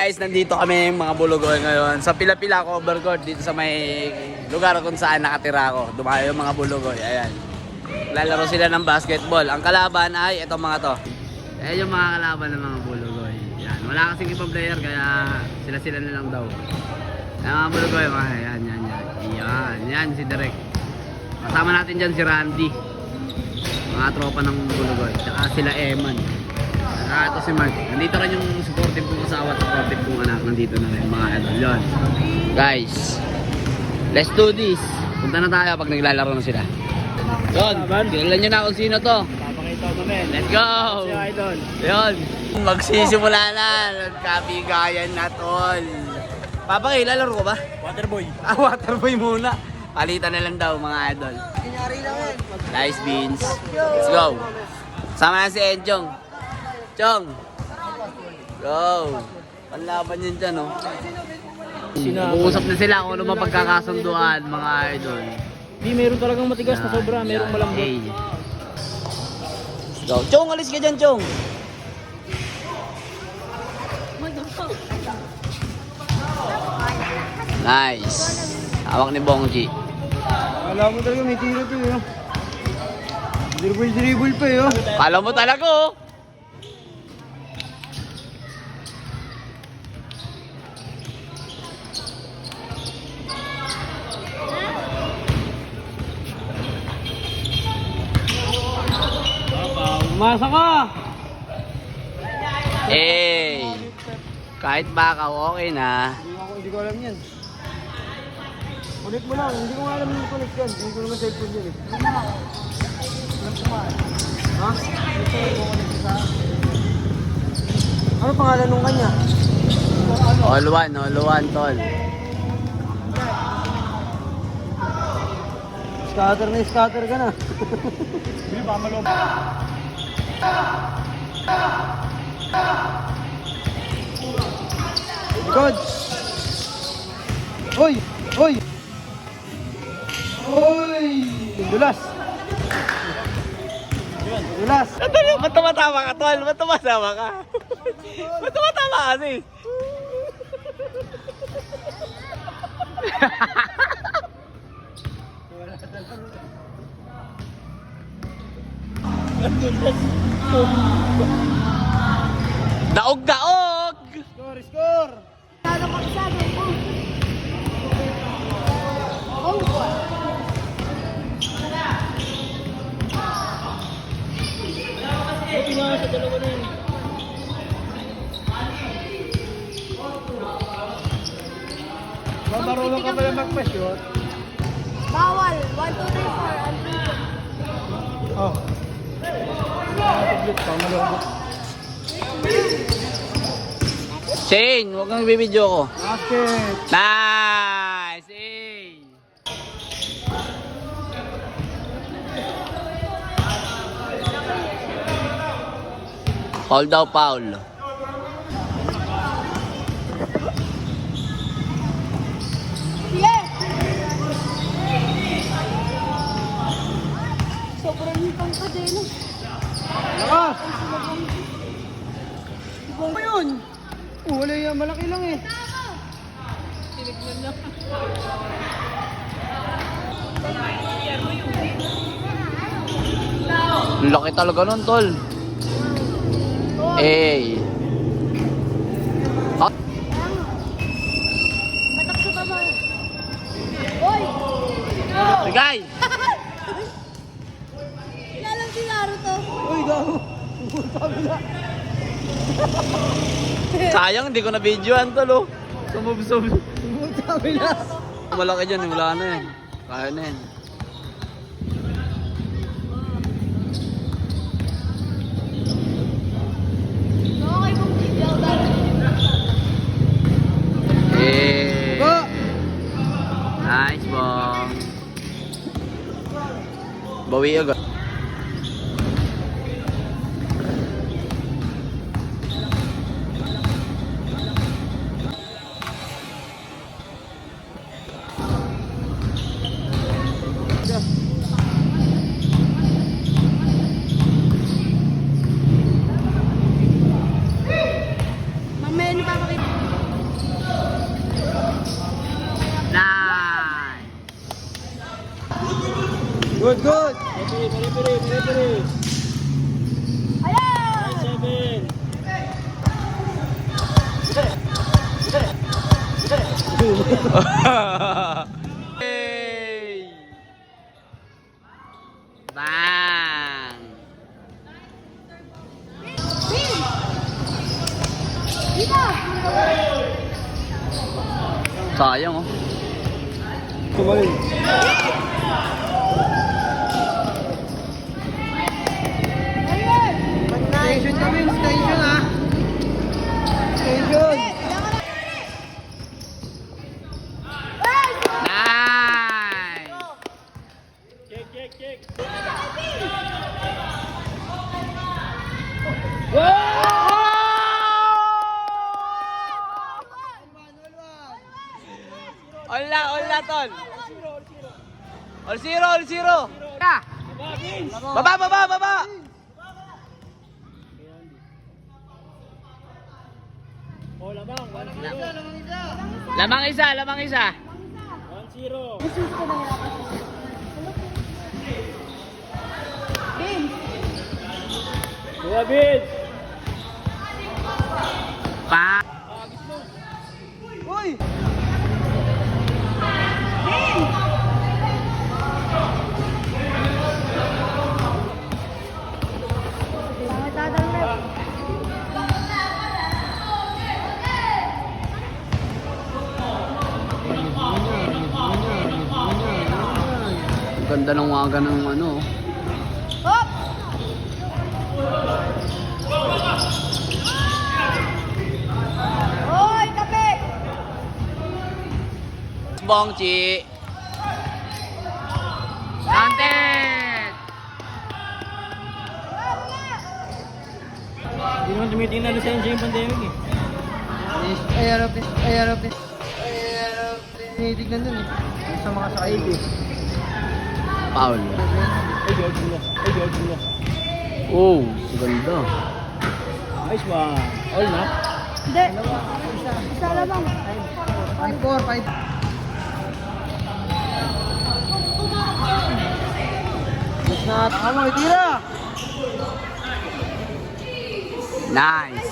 Guys, nandito kami mga bulugoy ngayon sa Pila-Pila Cover Court dito sa may lugar kung saan nakatira ako. Dumayo yung mga bulugoy. Ayan. Lalaro sila ng basketball. Ang kalaban ay itong mga to. Ayan yung mga kalaban ng mga bulugoy. Ayan. Wala kasing ibang player kaya sila na lang daw. Ayan mga bulugoy. Ayan, yan. Yan si Derek. Kasama natin dyan si Randy. Mga tropa ng bulugoy. Tsaka sila Eman. Ito si Mark. Nandito rin yung supportive kong asawa at supportive kong anak. Nandito na rin mga idol. Yun. Guys, let's do this. Punta na tayo pag naglalaro na sila. Yun. Kilala nyo na kung sino to. Papakita mo men. Let's go. Si Idol. Yun. Magsisimula na. Nagkabigayan na tol. Papaki, lalaro ko ba? Waterboy. Waterboy muna. Palitan na lang daw mga idol. Kinyari lang yan. Nice beans. Let's go. Sama na si Enchong. Chong! Go! Panlaban yun dyan, no? Uusap na sila kung ano mapagkakasunduan, mga idol. Di, meron talagang matigas na sobra, merong malambot. Hey. Go! Chong, alis ka dyan, Chong! Nice! Hawak ni Bongji. Alam mo talaga may tiro to, yun. Dribble pa, yun. Kala mo talaga, oh! Masa ka! Eh! Kahit bakaw, okay na. Hindi ko alam yan. Connect mo lang, hindi ko alam yung connect yan. Hindi ko naman cellphone yan eh. Ha? Ano pangalan nung kanya? All one, tol. Scatter ka na. Hindi ba malong? God! Hoy! Dulas! Ba't tumatawa ka, tol? Ba't tumatawa ka? Ba't tumatawa ka kasi? Daog! Score! Buti nga sa dalawa na yun. Marunong ka pala mag-pasyon? Bawal. 1, 2, 3, 4. Oh. Tablet pa, malambot. Shane, huwag kang bibidyo ko. Basket! Nice! Hey! Foul daw, foul. Yes! Sobrang hipang ka din. Lakas! Ano yun? Wala yan, malaki lang eh. Laki talaga nun, tol. Hey! Ah, Matakso ka mo. Hoy! Sigay! Kilalang si Laro to. Uy, gago! Sabi na! Sayang, hindi ko na videoan, tol, oh. Sumub. Sabi na! Malaki dyan, wala na yan. Kaya na yan. Okay kung video dahil. Eh! Go! Nice, bong. Bawi agad. Mamaya niyo papakita. Good, good. Ayan! Hey! Bang! Bin! Dito! Sayang oh. Tumalin. Ayan! Station kami, station ha. Station. Nice! Olla, tol. All zero. Ya. Baba. Oh, labang. Lamang isa. 1-0. Bin! Kuya Bin. Pa. Uy! Bakit dadalhin? Ganda ng waga ng ano. Hop! Hoy, kape! Bongchi. Counted! Hindi naman tumitingin na lisensya yung pandemic eh. Aeroplane. Tinitignan dun eh. Yung sa mga sakaig eh. Paul. Ay, George Mula. Oh, ganda. Nice one. All na? Hindi. Isa lamang. 5-4. Mas na tama, itira! Nice.